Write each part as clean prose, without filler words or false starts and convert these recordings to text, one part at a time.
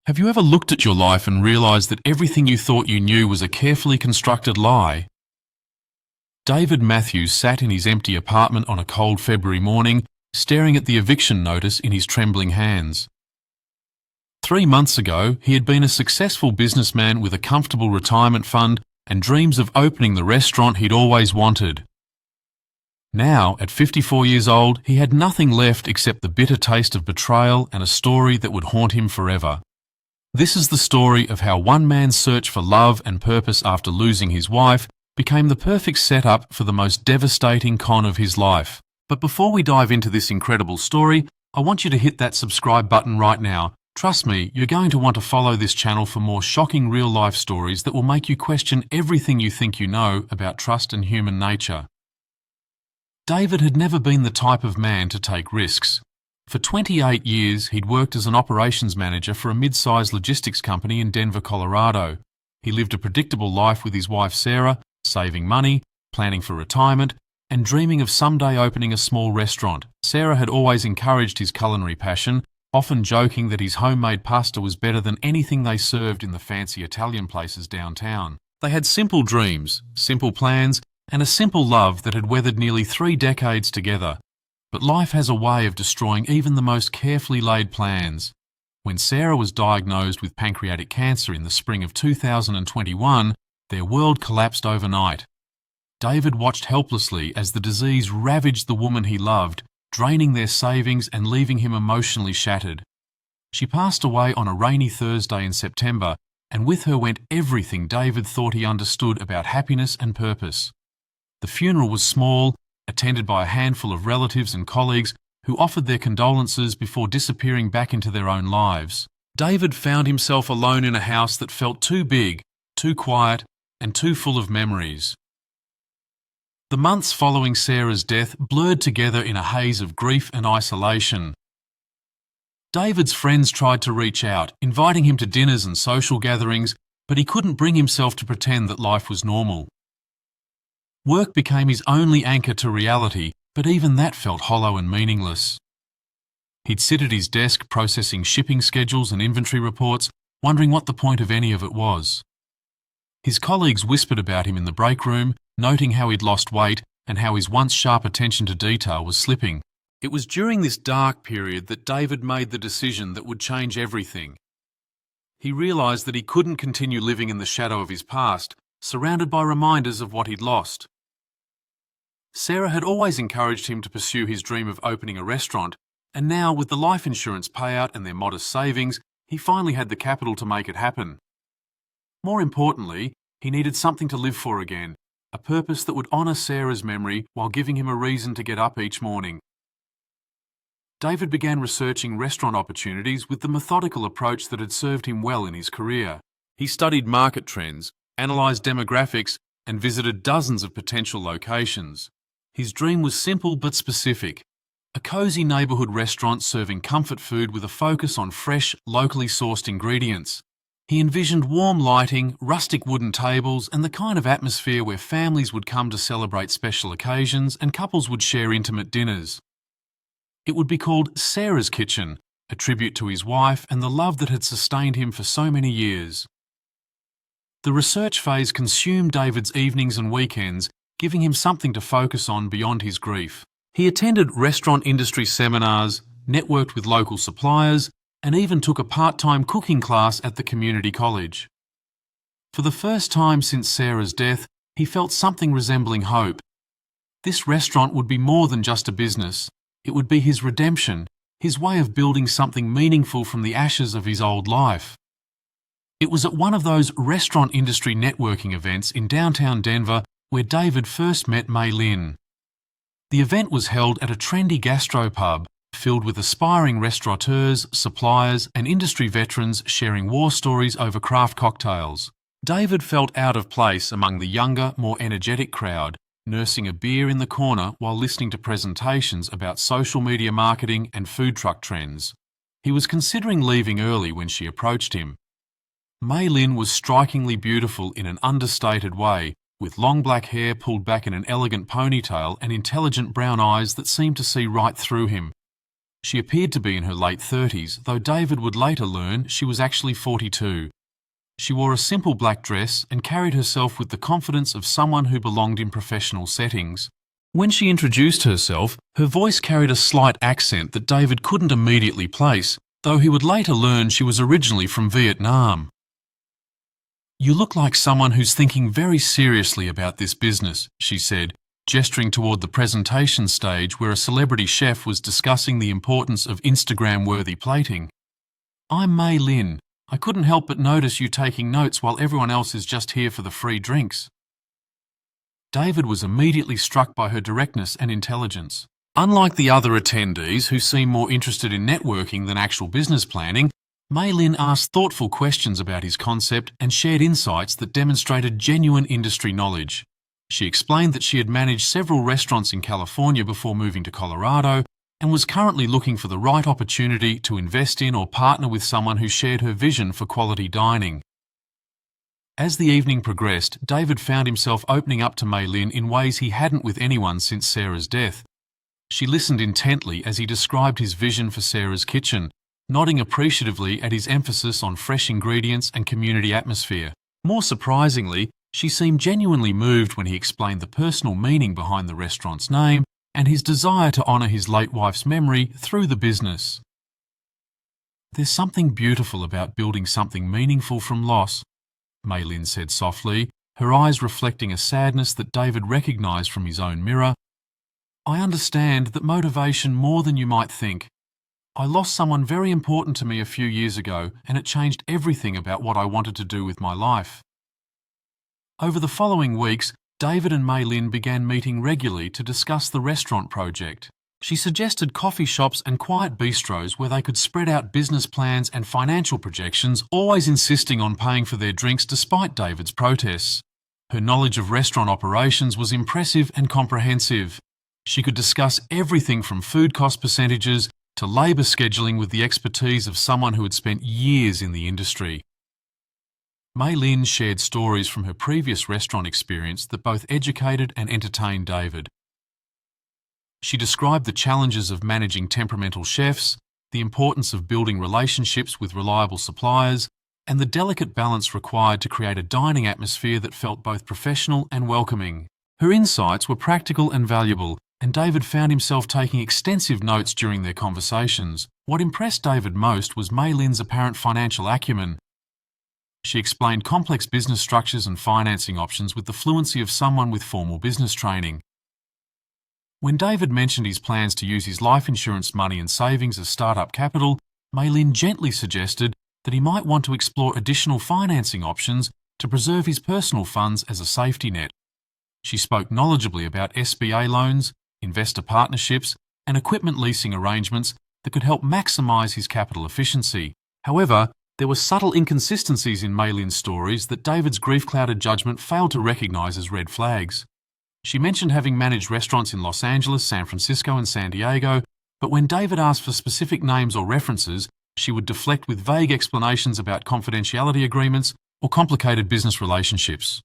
Have you ever looked at your life and realised that everything you thought you knew was a carefully constructed lie? David Matthews sat in his empty apartment on a cold February morning, staring at the eviction notice in his trembling hands. 3 months ago, he had been a successful businessman with a comfortable retirement fund and dreams of opening the restaurant he'd always wanted. Now, at 54 years old, he had nothing left except the bitter taste of betrayal and a story that would haunt him forever. This is the story of how one man's search for love and purpose after losing his wife became the perfect setup for the most devastating con of his life. But before we dive into this incredible story, I want you to hit that subscribe button right now. Trust me, you're going to want to follow this channel for more shocking real-life stories that will make you question everything you think you know about trust and human nature. David had never been the type of man to take risks. For 28 years, he'd worked as an operations manager for a mid-sized logistics company in Denver, Colorado. He lived a predictable life with his wife Sarah, saving money, planning for retirement, and dreaming of someday opening a small restaurant. Sarah had always encouraged his culinary passion, often joking that his homemade pasta was better than anything they served in the fancy Italian places downtown. They had simple dreams, simple plans, and a simple love that had weathered nearly 3 decades together. But life has a way of destroying even the most carefully laid plans. When Sarah was diagnosed with pancreatic cancer in the spring of 2021, their world collapsed overnight. David watched helplessly as the disease ravaged the woman he loved, draining their savings and leaving him emotionally shattered. She passed away on a rainy Thursday in September, and with her went everything David thought he understood about happiness and purpose. The funeral was small, attended by a handful of relatives and colleagues who offered their condolences before disappearing back into their own lives. David found himself alone in a house that felt too big, too quiet, and too full of memories. The months following Sarah's death blurred together in a haze of grief and isolation. David's friends tried to reach out, inviting him to dinners and social gatherings, but he couldn't bring himself to pretend that life was normal. Work became his only anchor to reality, but even that felt hollow and meaningless. He'd sit at his desk processing shipping schedules and inventory reports, wondering what the point of any of it was. His colleagues whispered about him in the break room, noting how he'd lost weight and how his once sharp attention to detail was slipping. It was during this dark period that David made the decision that would change everything. He realised that he couldn't continue living in the shadow of his past, surrounded by reminders of what he'd lost. Sarah had always encouraged him to pursue his dream of opening a restaurant, and now, with the life insurance payout and their modest savings, he finally had the capital to make it happen. More importantly, he needed something to live for again, a purpose that would honour Sarah's memory while giving him a reason to get up each morning. David began researching restaurant opportunities with the methodical approach that had served him well in his career. He studied market trends, analysed demographics, and visited dozens of potential locations. His dream was simple but specific: a cosy neighbourhood restaurant serving comfort food with a focus on fresh, locally sourced ingredients. He envisioned warm lighting, rustic wooden tables, and the kind of atmosphere where families would come to celebrate special occasions and couples would share intimate dinners. It would be called Sarah's Kitchen, a tribute to his wife and the love that had sustained him for so many years. The research phase consumed David's evenings and weekends, giving him something to focus on beyond his grief. He attended restaurant industry seminars, networked with local suppliers, and even took a part-time cooking class at the community college. For the first time since Sarah's death, he felt something resembling hope. This restaurant would be more than just a business. It would be his redemption, his way of building something meaningful from the ashes of his old life. It was at one of those restaurant industry networking events in downtown Denver where David first met Mei Lin. The event was held at a trendy gastropub filled with aspiring restaurateurs, suppliers, and industry veterans sharing war stories over craft cocktails. David felt out of place among the younger, more energetic crowd, nursing a beer in the corner while listening to presentations about social media marketing and food truck trends. He was considering leaving early when she approached him. Mei Lin was strikingly beautiful in an understated way, with long black hair pulled back in an elegant ponytail and intelligent brown eyes that seemed to see right through him. She appeared to be in her late 30s, though David would later learn she was actually 42. She wore a simple black dress and carried herself with the confidence of someone who belonged in professional settings. When she introduced herself, her voice carried a slight accent that David couldn't immediately place, though he would later learn she was originally from Vietnam. "You look like someone who's thinking very seriously about this business," she said, gesturing toward the presentation stage where a celebrity chef was discussing the importance of Instagram-worthy plating. "I'm Mei Lin. I couldn't help but notice you taking notes while everyone else is just here for the free drinks." David was immediately struck by her directness and intelligence. Unlike the other attendees who seemed more interested in networking than actual business planning, Mei Lin asked thoughtful questions about his concept and shared insights that demonstrated genuine industry knowledge. She explained that she had managed several restaurants in California before moving to Colorado and was currently looking for the right opportunity to invest in or partner with someone who shared her vision for quality dining. As the evening progressed, David found himself opening up to Mei Lin in ways he hadn't with anyone since Sarah's death. She listened intently as he described his vision for Sarah's kitchen, nodding appreciatively at his emphasis on fresh ingredients and community atmosphere. More surprisingly, she seemed genuinely moved when he explained the personal meaning behind the restaurant's name and his desire to honour his late wife's memory through the business. "There's something beautiful about building something meaningful from loss," Mei Lin said softly, her eyes reflecting a sadness that David recognised from his own mirror. "I understand that motivation more than you might think. I lost someone very important to me a few years ago, and it changed everything about what I wanted to do with my life." Over the following weeks, David and Mei Lin began meeting regularly to discuss the restaurant project. She suggested coffee shops and quiet bistros where they could spread out business plans and financial projections, always insisting on paying for their drinks despite David's protests. Her knowledge of restaurant operations was impressive and comprehensive. She could discuss everything from food cost percentages to labour scheduling with the expertise of someone who had spent years in the industry. Mei Lin shared stories from her previous restaurant experience that both educated and entertained David. She described the challenges of managing temperamental chefs, the importance of building relationships with reliable suppliers, and the delicate balance required to create a dining atmosphere that felt both professional and welcoming. Her insights were practical and valuable, and David found himself taking extensive notes during their conversations. What impressed David most was Mei Lin's apparent financial acumen. She explained complex business structures and financing options with the fluency of someone with formal business training. When David mentioned his plans to use his life insurance money and savings as startup capital, Mei Lin gently suggested that he might want to explore additional financing options to preserve his personal funds as a safety net. She spoke knowledgeably about SBA loans, investor partnerships, and equipment leasing arrangements that could help maximise his capital efficiency. However, there were subtle inconsistencies in Mei Lin's stories that David's grief-clouded judgment failed to recognise as red flags. She mentioned having managed restaurants in Los Angeles, San Francisco, and San Diego, but when David asked for specific names or references, she would deflect with vague explanations about confidentiality agreements or complicated business relationships.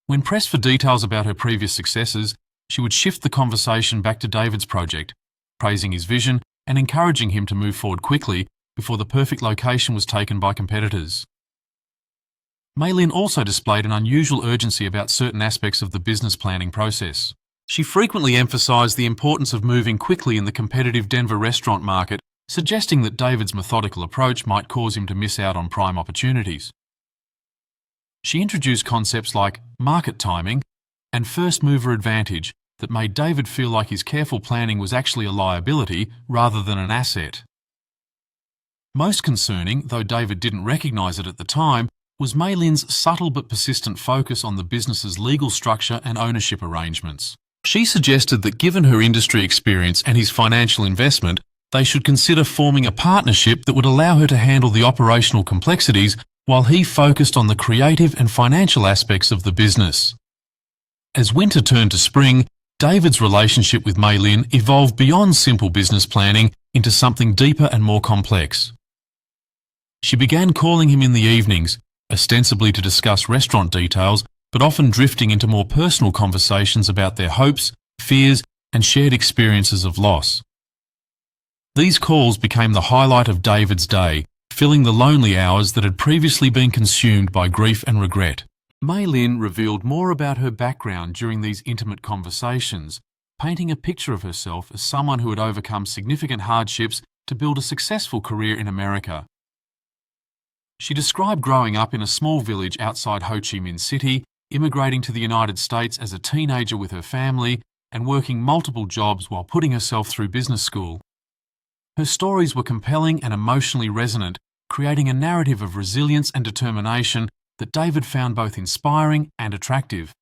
When pressed for details about her previous successes, she would shift the conversation back to David's project, praising his vision and encouraging him to move forward quickly before the perfect location was taken by competitors. Mei Lin also displayed an unusual urgency about certain aspects of the business planning process. She frequently emphasised the importance of moving quickly in the competitive Denver restaurant market, suggesting that David's methodical approach might cause him to miss out on prime opportunities. She introduced concepts like market timing and first mover advantage that made David feel like his careful planning was actually a liability rather than an asset. Most concerning, though David didn't recognise it at the time, was Mei Lin's subtle but persistent focus on the business's legal structure and ownership arrangements. She suggested that given her industry experience and his financial investment, they should consider forming a partnership that would allow her to handle the operational complexities while he focused on the creative and financial aspects of the business. As winter turned to spring, David's relationship with Mei Lin evolved beyond simple business planning into something deeper and more complex. She began calling him in the evenings, ostensibly to discuss restaurant details, but often drifting into more personal conversations about their hopes, fears, and shared experiences of loss. These calls became the highlight of David's day, filling the lonely hours that had previously been consumed by grief and regret. Mei Lin revealed more about her background during these intimate conversations, painting a picture of herself as someone who had overcome significant hardships to build a successful career in America. She described growing up in a small village outside Ho Chi Minh City, immigrating to the United States as a teenager with her family, and working multiple jobs while putting herself through business school. Her stories were compelling and emotionally resonant, creating a narrative of resilience and determination that David found both inspiring and attractive.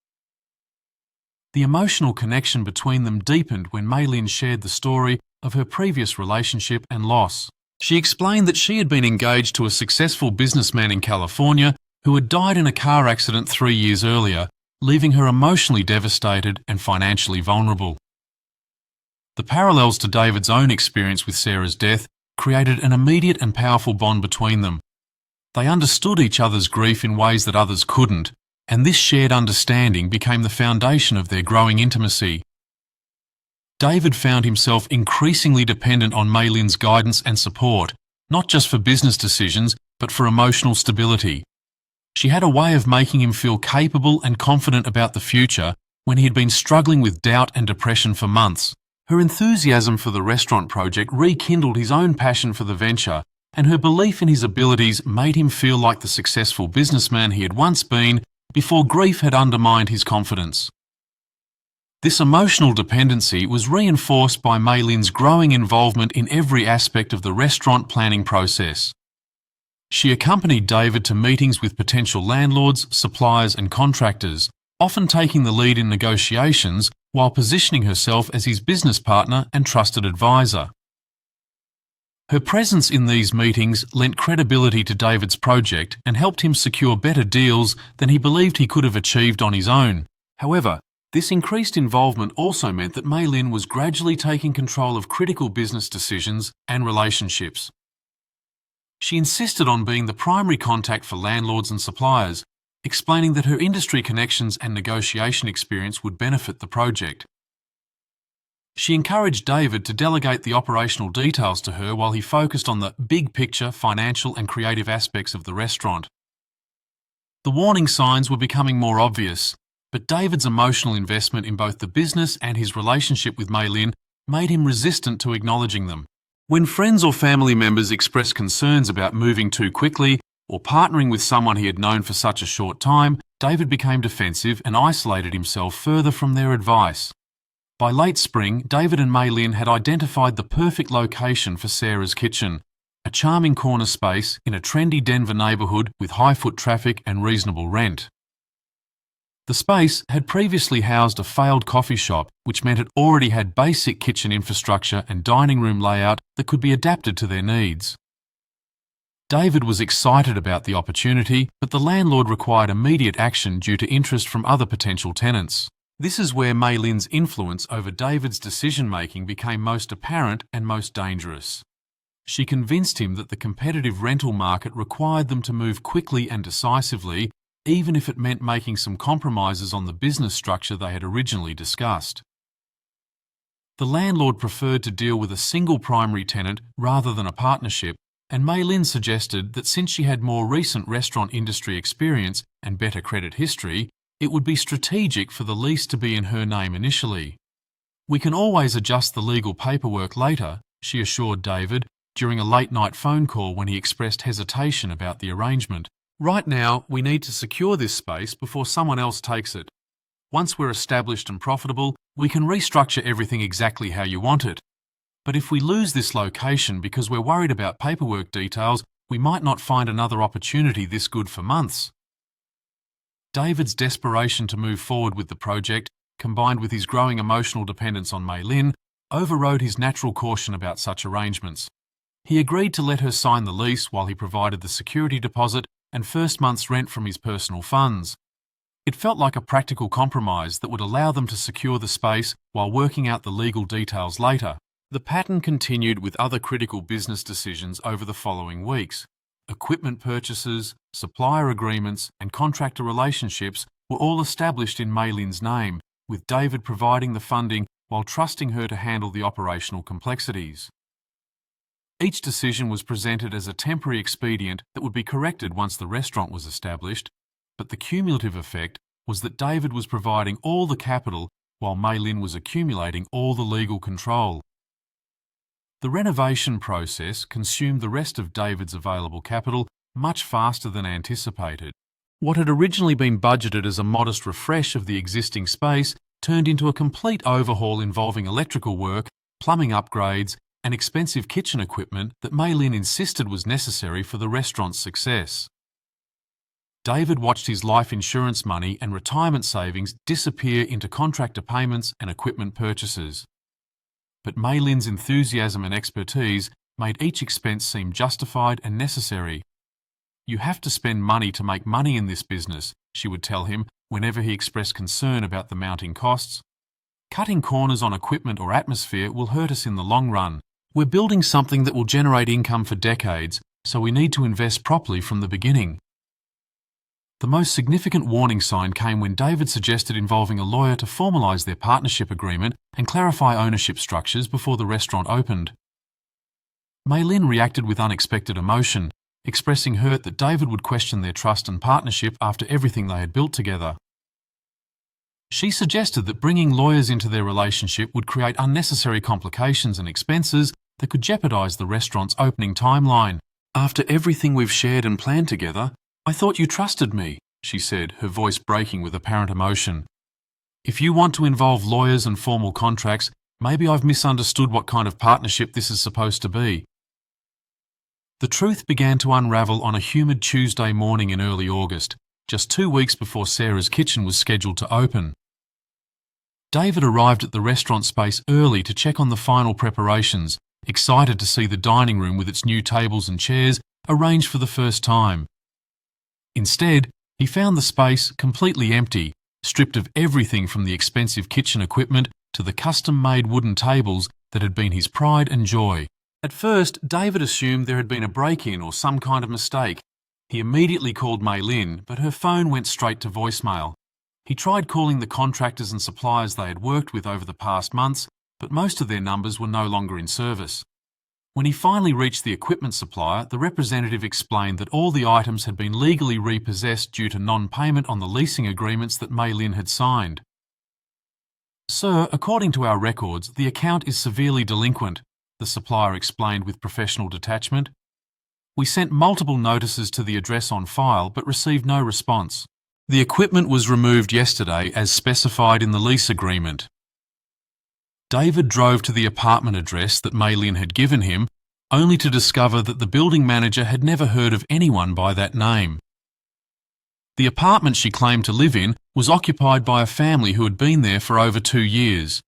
The emotional connection between them deepened when Mei Lin shared the story of her previous relationship and loss. She explained that she had been engaged to a successful businessman in California who had died in a car accident 3 years earlier, leaving her emotionally devastated and financially vulnerable. The parallels to David's own experience with Sarah's death created an immediate and powerful bond between them. They understood each other's grief in ways that others couldn't, and this shared understanding became the foundation of their growing intimacy. David found himself increasingly dependent on Mei Lin's guidance and support, not just for business decisions, but for emotional stability. She had a way of making him feel capable and confident about the future when he had been struggling with doubt and depression for months. Her enthusiasm for the restaurant project rekindled his own passion for the venture, and her belief in his abilities made him feel like the successful businessman he had once been before grief had undermined his confidence. This emotional dependency was reinforced by Mei Lin's growing involvement in every aspect of the restaurant planning process. She accompanied David to meetings with potential landlords, suppliers and contractors, often taking the lead in negotiations while positioning herself as his business partner and trusted advisor. Her presence in these meetings lent credibility to David's project and helped him secure better deals than he believed he could have achieved on his own. However, this increased involvement also meant that Mei Lin was gradually taking control of critical business decisions and relationships. She insisted on being the primary contact for landlords and suppliers, explaining that her industry connections and negotiation experience would benefit the project. She encouraged David to delegate the operational details to her while he focused on the big picture financial and creative aspects of the restaurant. The warning signs were becoming more obvious, but David's emotional investment in both the business and his relationship with Mei Lin made him resistant to acknowledging them. When friends or family members expressed concerns about moving too quickly or partnering with someone he had known for such a short time, David became defensive and isolated himself further from their advice. By late spring, David and Mei Lin had identified the perfect location for Sarah's kitchen, a charming corner space in a trendy Denver neighbourhood with high foot traffic and reasonable rent. The space had previously housed a failed coffee shop, which meant it already had basic kitchen infrastructure and dining room layout that could be adapted to their needs. David was excited about the opportunity, but the landlord required immediate action due to interest from other potential tenants. This is where Mei Lin's influence over David's decision-making became most apparent and most dangerous. She convinced him that the competitive rental market required them to move quickly and decisively, even if it meant making some compromises on the business structure they had originally discussed. The landlord preferred to deal with a single primary tenant rather than a partnership, and Mei Lin suggested that since she had more recent restaurant industry experience and better credit history, it would be strategic for the lease to be in her name initially. "We can always adjust the legal paperwork later," she assured David during a late-night phone call when he expressed hesitation about the arrangement. "Right now, we need to secure this space before someone else takes it. Once we're established and profitable, we can restructure everything exactly how you want it. But if we lose this location because we're worried about paperwork details, we might not find another opportunity this good for months." David's desperation to move forward with the project, combined with his growing emotional dependence on Mei Lin, overrode his natural caution about such arrangements. He agreed to let her sign the lease while he provided the security deposit and first month's rent from his personal funds. It felt like a practical compromise that would allow them to secure the space while working out the legal details later. The pattern continued with other critical business decisions over the following weeks. Equipment purchases, supplier agreements, and contractor relationships were all established in Mei Lin's name, with David providing the funding while trusting her to handle the operational complexities. Each decision was presented as a temporary expedient that would be corrected once the restaurant was established, but the cumulative effect was that David was providing all the capital while Mei Lin was accumulating all the legal control. The renovation process consumed the rest of David's available capital much faster than anticipated. What had originally been budgeted as a modest refresh of the existing space turned into a complete overhaul involving electrical work, plumbing upgrades, and expensive kitchen equipment that Mei Lin insisted was necessary for the restaurant's success. David watched his life insurance money and retirement savings disappear into contractor payments and equipment purchases. But Mei Lin's enthusiasm and expertise made each expense seem justified and necessary. "You have to spend money to make money in this business," she would tell him whenever he expressed concern about the mounting costs. "Cutting corners on equipment or atmosphere will hurt us in the long run. We're building something that will generate income for decades, so we need to invest properly from the beginning." The most significant warning sign came when David suggested involving a lawyer to formalise their partnership agreement and clarify ownership structures before the restaurant opened. Mei Lin reacted with unexpected emotion, expressing hurt that David would question their trust and partnership after everything they had built together. She suggested that bringing lawyers into their relationship would create unnecessary complications and expenses that could jeopardise the restaurant's opening timeline. "After everything we've shared and planned together, I thought you trusted me," she said, her voice breaking with apparent emotion. "If you want to involve lawyers and formal contracts, maybe I've misunderstood what kind of partnership this is supposed to be." The truth began to unravel on a humid Tuesday morning in early August, just 2 weeks before Sarah's kitchen was scheduled to open. David arrived at the restaurant space early to check on the final preparations, excited to see the dining room with its new tables and chairs arranged for the first time. Instead, he found the space completely empty, stripped of everything from the expensive kitchen equipment to the custom-made wooden tables that had been his pride and joy. At first, David assumed there had been a break-in or some kind of mistake. He immediately called Mei Lin, but her phone went straight to voicemail. He tried calling the contractors and suppliers they had worked with over the past months, but most of their numbers were no longer in service. When he finally reached the equipment supplier, the representative explained that all the items had been legally repossessed due to non-payment on the leasing agreements that Mei Lin had signed. "Sir, according to our records, the account is severely delinquent," the supplier explained with professional detachment. "We sent multiple notices to the address on file but received no response. The equipment was removed yesterday as specified in the lease agreement." David drove to the apartment address that Mei Lin had given him, only to discover that the building manager had never heard of anyone by that name. The apartment she claimed to live in was occupied by a family who had been there for over 2 years.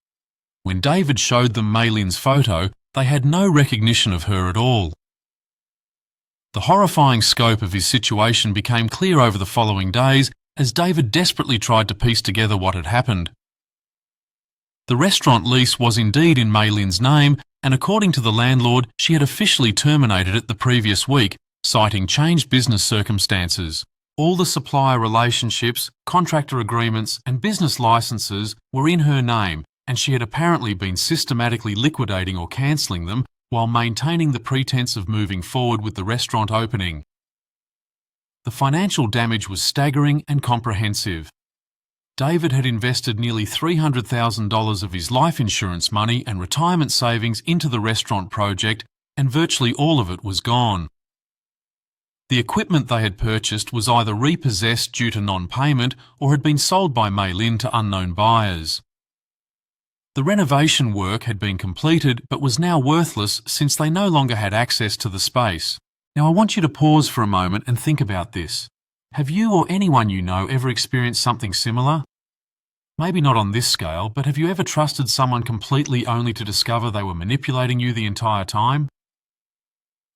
When David showed them Mei Lin's photo, they had no recognition of her at all. The horrifying scope of his situation became clear over the following days as David desperately tried to piece together what had happened. The restaurant lease was indeed in Mei Lin's name, and according to the landlord, she had officially terminated it the previous week, citing changed business circumstances. All the supplier relationships, contractor agreements, and business licenses were in her name, and she had apparently been systematically liquidating or cancelling them while maintaining the pretense of moving forward with the restaurant opening. The financial damage was staggering and comprehensive. David had invested nearly $300,000 of his life insurance money and retirement savings into the restaurant project, and virtually all of it was gone. The equipment they had purchased was either repossessed due to non-payment or had been sold by Mei Lin to unknown buyers. The renovation work had been completed but was now worthless since they no longer had access to the space. Now I want you to pause for a moment and think about this. Have you or anyone you know ever experienced something similar? Maybe not on this scale, but have you ever trusted someone completely only to discover they were manipulating you the entire time?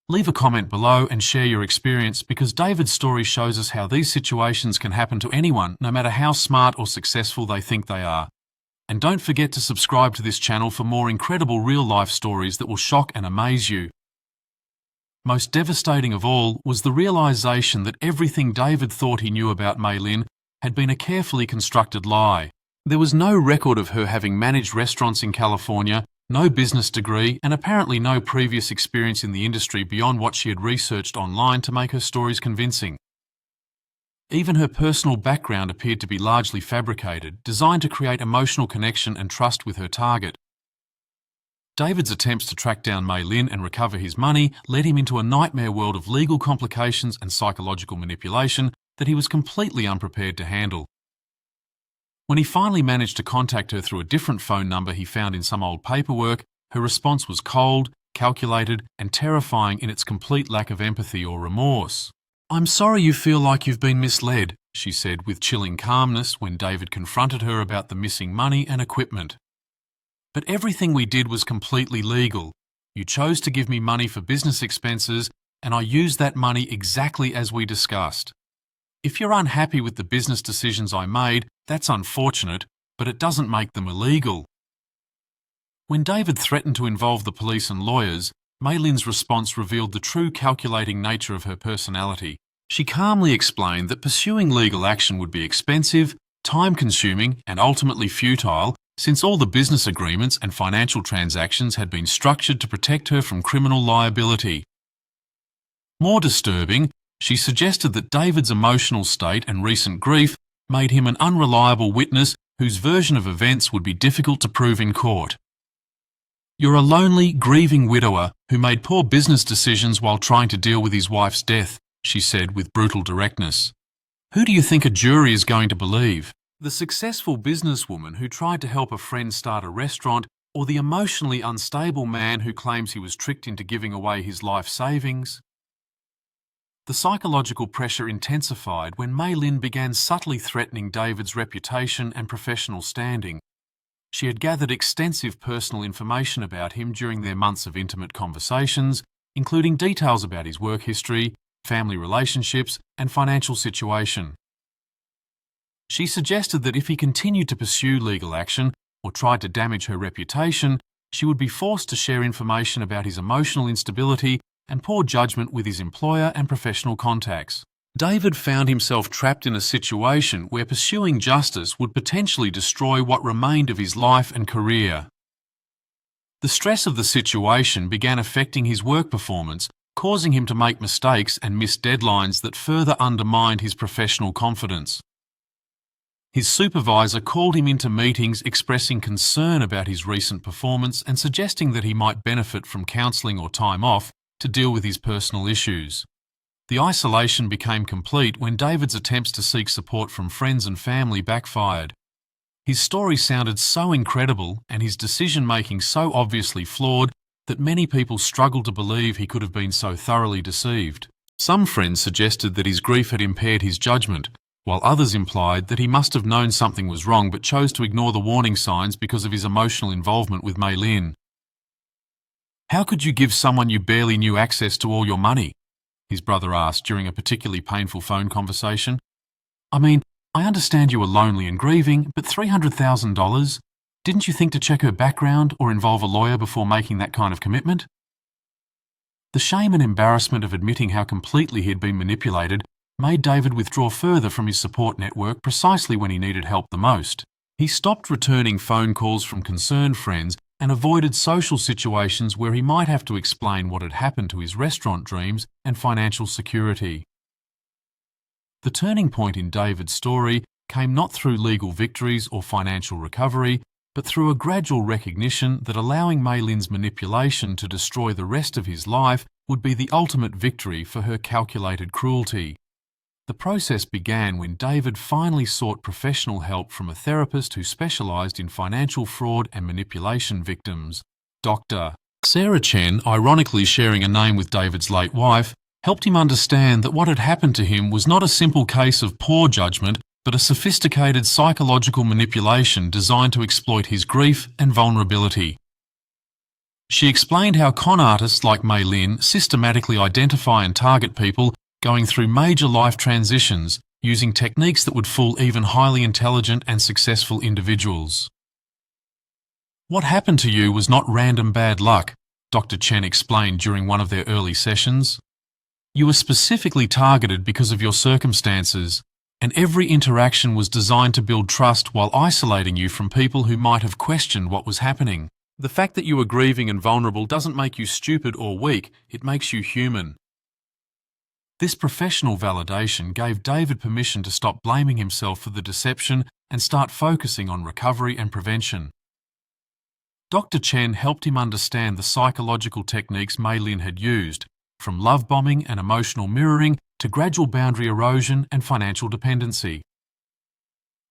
Leave a comment below and share your experience, because David's story shows us how these situations can happen to anyone, no matter how smart or successful they think they are. And don't forget to subscribe to this channel for more incredible real-life stories that will shock and amaze you. Most devastating of all was the realisation that everything David thought he knew about Mei Lin had been a carefully constructed lie. There was no record of her having managed restaurants in California, No business degree and apparently no previous experience in the industry beyond what she had researched online to make her stories convincing. Even her personal background appeared to be largely fabricated, designed to create emotional connection and trust with her target. David's attempts to track down Mei Lin and recover his money led him into a nightmare world of legal complications and psychological manipulation that he was completely unprepared to handle. When he finally managed to contact her through a different phone number he found in some old paperwork, her response was cold, calculated, and terrifying in its complete lack of empathy or remorse. "I'm sorry you feel like you've been misled," she said with chilling calmness when David confronted her about the missing money and equipment. "But everything we did was completely legal. You chose to give me money for business expenses, and I used that money exactly as we discussed. If you're unhappy with the business decisions I made, that's unfortunate, but it doesn't make them illegal." When David threatened to involve the police and lawyers, Mei Lin's response revealed the true calculating nature of her personality. She calmly explained that pursuing legal action would be expensive, time-consuming, and ultimately futile, since all the business agreements and financial transactions had been structured to protect her from criminal liability. More disturbing, she suggested that David's emotional state and recent grief made him an unreliable witness whose version of events would be difficult to prove in court. "You're a lonely, grieving widower who made poor business decisions while trying to deal with his wife's death," she said with brutal directness. "Who do you think a jury is going to believe? The successful businesswoman who tried to help a friend start a restaurant, or the emotionally unstable man who claims he was tricked into giving away his life savings?" The psychological pressure intensified when Mei Lin began subtly threatening David's reputation and professional standing. She had gathered extensive personal information about him during their months of intimate conversations, including details about his work history, family relationships, and financial situation. She suggested that if he continued to pursue legal action or tried to damage her reputation, she would be forced to share information about his emotional instability and poor judgment with his employer and professional contacts. David found himself trapped in a situation where pursuing justice would potentially destroy what remained of his life and career. The stress of the situation began affecting his work performance, causing him to make mistakes and miss deadlines that further undermined his professional confidence. His supervisor called him into meetings expressing concern about his recent performance and suggesting that he might benefit from counselling or time off to deal with his personal issues. The isolation became complete when David's attempts to seek support from friends and family backfired. His story sounded so incredible and his decision-making so obviously flawed that many people struggled to believe he could have been so thoroughly deceived. Some friends suggested that his grief had impaired his judgment, while others implied that he must have known something was wrong but chose to ignore the warning signs because of his emotional involvement with Mei Lin. "How could you give someone you barely knew access to all your money?" his brother asked during a particularly painful phone conversation. "I mean, I understand you were lonely and grieving, but $300,000? Didn't you think to check her background or involve a lawyer before making that kind of commitment?" The shame and embarrassment of admitting how completely he had been manipulated made David withdraw further from his support network precisely when he needed help the most. He stopped returning phone calls from concerned friends and avoided social situations where he might have to explain what had happened to his restaurant dreams and financial security. The turning point in David's story came not through legal victories or financial recovery, but through a gradual recognition that allowing Mei Lin's manipulation to destroy the rest of his life would be the ultimate victory for her calculated cruelty. The process began when David finally sought professional help from a therapist who specialised in financial fraud and manipulation victims. Dr. Sarah Chen, ironically sharing a name with David's late wife, helped him understand that what had happened to him was not a simple case of poor judgment, but a sophisticated psychological manipulation designed to exploit his grief and vulnerability. She explained how con artists like Mei Lin systematically identify and target people going through major life transitions using techniques that would fool even highly intelligent and successful individuals. "What happened to you was not random bad luck," Dr. Chen explained during one of their early sessions. "You were specifically targeted because of your circumstances, and every interaction was designed to build trust while isolating you from people who might have questioned what was happening. The fact that you are grieving and vulnerable doesn't make you stupid or weak, it makes you human. This professional validation gave David permission to stop blaming himself for the deception and start focusing on recovery and prevention. Dr. Chen helped him understand the psychological techniques Mei Lin had used, from love bombing and emotional mirroring to gradual boundary erosion and financial dependency.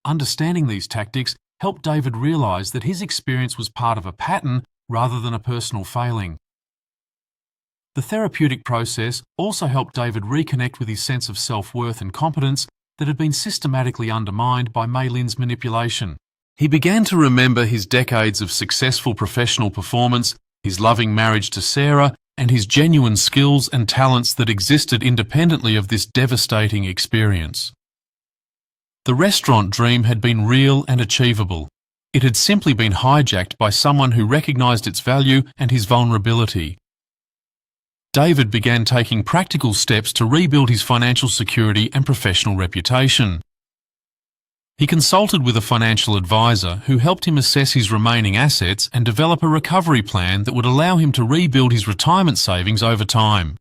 Understanding these tactics helped David realize that his experience was part of a pattern rather than a personal failing. The therapeutic process also helped David reconnect with his sense of self-worth and competence that had been systematically undermined by Mei Lin's manipulation. He began to remember his decades of successful professional performance, his loving marriage to Sarah, and his genuine skills and talents that existed independently of this devastating experience. The restaurant dream had been real and achievable. It had simply been hijacked by someone who recognized its value and his vulnerability. David began taking practical steps to rebuild his financial security and professional reputation. He consulted with a financial advisor who helped him assess his remaining assets and develop a recovery plan that would allow him to rebuild his retirement savings over time.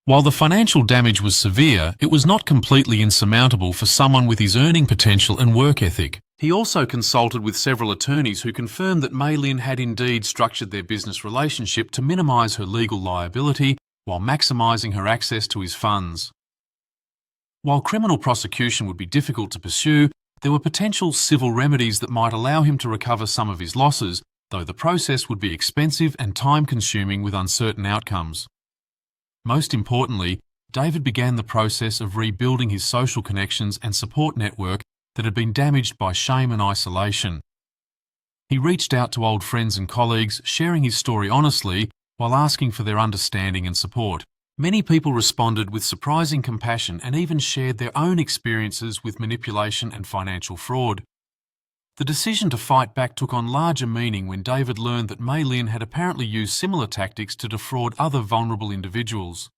While the financial damage was severe, it was not completely insurmountable for someone with his earning potential and work ethic. He also consulted with several attorneys who confirmed that Mei Lin had indeed structured their business relationship to minimise her legal liability while maximising her access to his funds. While criminal prosecution would be difficult to pursue, there were potential civil remedies that might allow him to recover some of his losses, though the process would be expensive and time-consuming with uncertain outcomes. Most importantly, David began the process of rebuilding his social connections and support network that had been damaged by shame and isolation. He reached out to old friends and colleagues, sharing his story honestly while asking for their understanding and support. Many people responded with surprising compassion and even shared their own experiences with manipulation and financial fraud. The decision to fight back took on larger meaning when David learned that Mei Lin had apparently used similar tactics to defraud other vulnerable individuals.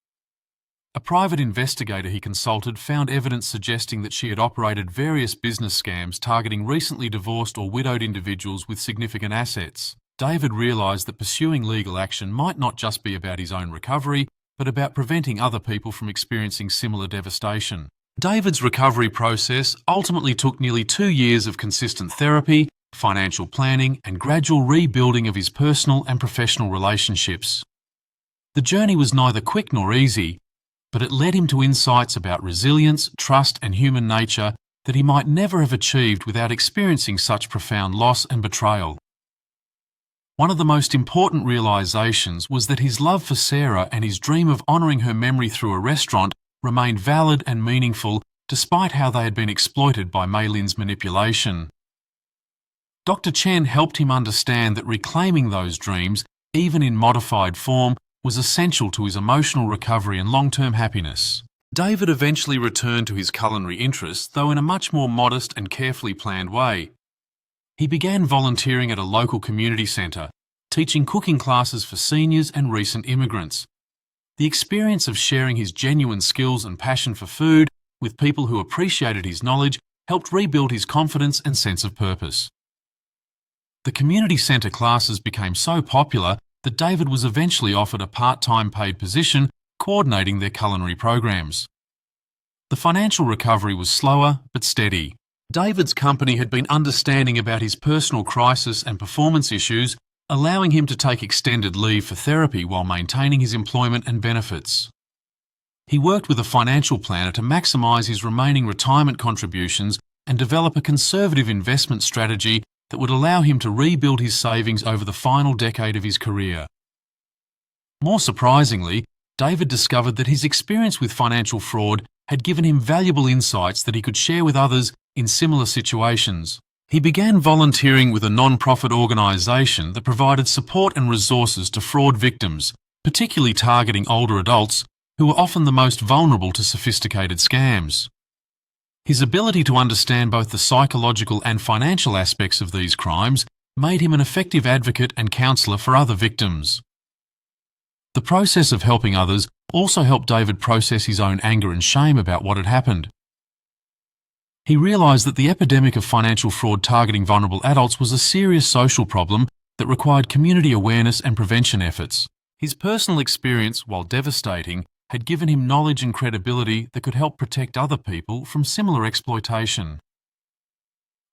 A private investigator he consulted found evidence suggesting that she had operated various business scams targeting recently divorced or widowed individuals with significant assets. David realised that pursuing legal action might not just be about his own recovery, but about preventing other people from experiencing similar devastation. David's recovery process ultimately took nearly 2 years of consistent therapy, financial planning, and gradual rebuilding of his personal and professional relationships. The journey was neither quick nor easy, but it led him to insights about resilience, trust, and human nature that he might never have achieved without experiencing such profound loss and betrayal. One of the most important realizations was that his love for Sarah and his dream of honouring her memory through a restaurant remained valid and meaningful despite how they had been exploited by Mei Lin's manipulation. Dr. Chen helped him understand that reclaiming those dreams, even in modified form, was essential to his emotional recovery and long-term happiness. David eventually returned to his culinary interests, though in a much more modest and carefully planned way. He began volunteering at a local community centre, teaching cooking classes for seniors and recent immigrants. The experience of sharing his genuine skills and passion for food with people who appreciated his knowledge helped rebuild his confidence and sense of purpose. The community centre classes became so popular that David was eventually offered a part-time paid position coordinating their culinary programs. The financial recovery was slower but steady. David's company had been understanding about his personal crisis and performance issues, allowing him to take extended leave for therapy while maintaining his employment and benefits. He worked with a financial planner to maximise his remaining retirement contributions and develop a conservative investment strategy that would allow him to rebuild his savings over the final decade of his career. More surprisingly, David discovered that his experience with financial fraud had given him valuable insights that he could share with others in similar situations. He began volunteering with a non-profit organisation that provided support and resources to fraud victims, particularly targeting older adults who were often the most vulnerable to sophisticated scams. His ability to understand both the psychological and financial aspects of these crimes made him an effective advocate and counsellor for other victims. The process of helping others also helped David process his own anger and shame about what had happened. He realised that the epidemic of financial fraud targeting vulnerable adults was a serious social problem that required community awareness and prevention efforts. His personal experience, while devastating, had given him knowledge and credibility that could help protect other people from similar exploitation.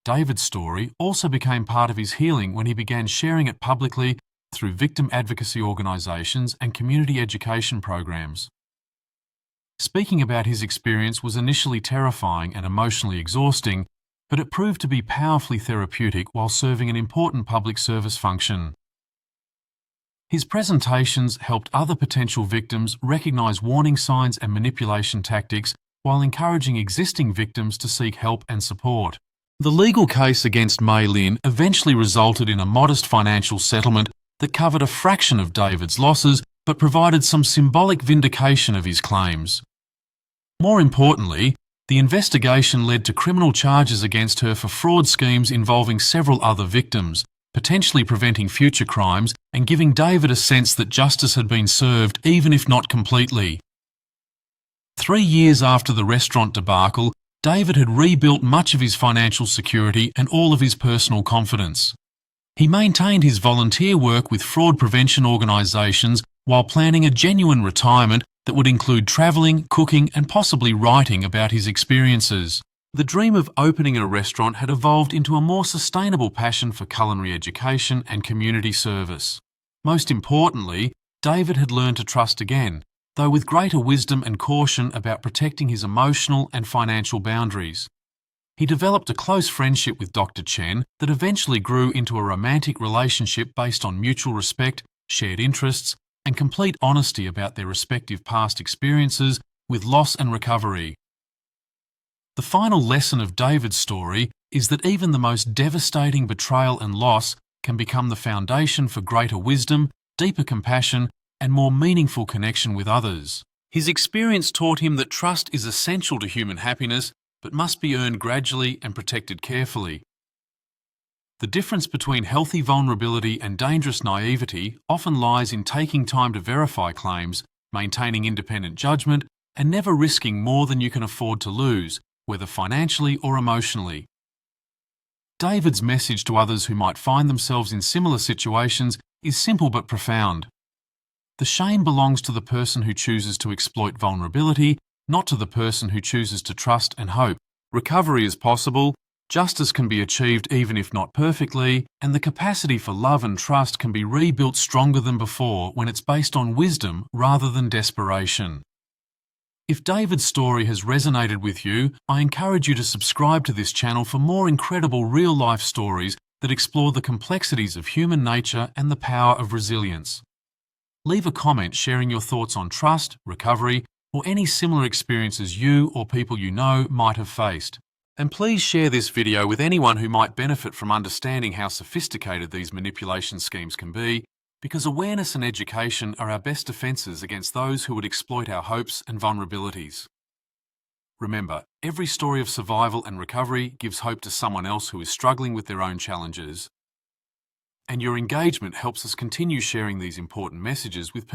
David's story also became part of his healing when he began sharing it publicly through victim advocacy organisations and community education programs. Speaking about his experience was initially terrifying and emotionally exhausting, but it proved to be powerfully therapeutic while serving an important public service function. His presentations helped other potential victims recognise warning signs and manipulation tactics while encouraging existing victims to seek help and support. The legal case against Mei Lin eventually resulted in a modest financial settlement that covered a fraction of David's losses but provided some symbolic vindication of his claims. More importantly, the investigation led to criminal charges against her for fraud schemes involving several other victims, potentially preventing future crimes and giving David a sense that justice had been served, even if not completely. 3 years after the restaurant debacle, David had rebuilt much of his financial security and all of his personal confidence. He maintained his volunteer work with fraud prevention organisations while planning a genuine retirement that would include travelling, cooking and possibly writing about his experiences. The dream of opening a restaurant had evolved into a more sustainable passion for culinary education and community service. Most importantly, David had learned to trust again, though with greater wisdom and caution about protecting his emotional and financial boundaries. He developed a close friendship with Dr. Chen that eventually grew into a romantic relationship based on mutual respect, shared interests, and complete honesty about their respective past experiences with loss and recovery. The final lesson of David's story is that even the most devastating betrayal and loss can become the foundation for greater wisdom, deeper compassion, and more meaningful connection with others. His experience taught him that trust is essential to human happiness, but must be earned gradually and protected carefully. The difference between healthy vulnerability and dangerous naivety often lies in taking time to verify claims, maintaining independent judgment, and never risking more than you can afford to lose, whether financially or emotionally. David's message to others who might find themselves in similar situations is simple but profound. The shame belongs to the person who chooses to exploit vulnerability, not to the person who chooses to trust and hope. Recovery is possible, justice can be achieved even if not perfectly, and the capacity for love and trust can be rebuilt stronger than before when it's based on wisdom rather than desperation. If David's story has resonated with you, I encourage you to subscribe to this channel for more incredible real-life stories that explore the complexities of human nature and the power of resilience. Leave a comment sharing your thoughts on trust, recovery, or any similar experiences you or people you know might have faced. And please share this video with anyone who might benefit from understanding how sophisticated these manipulation schemes can be, because awareness and education are our best defences against those who would exploit our hopes and vulnerabilities. Remember, every story of survival and recovery gives hope to someone else who is struggling with their own challenges. And your engagement helps us continue sharing these important messages with people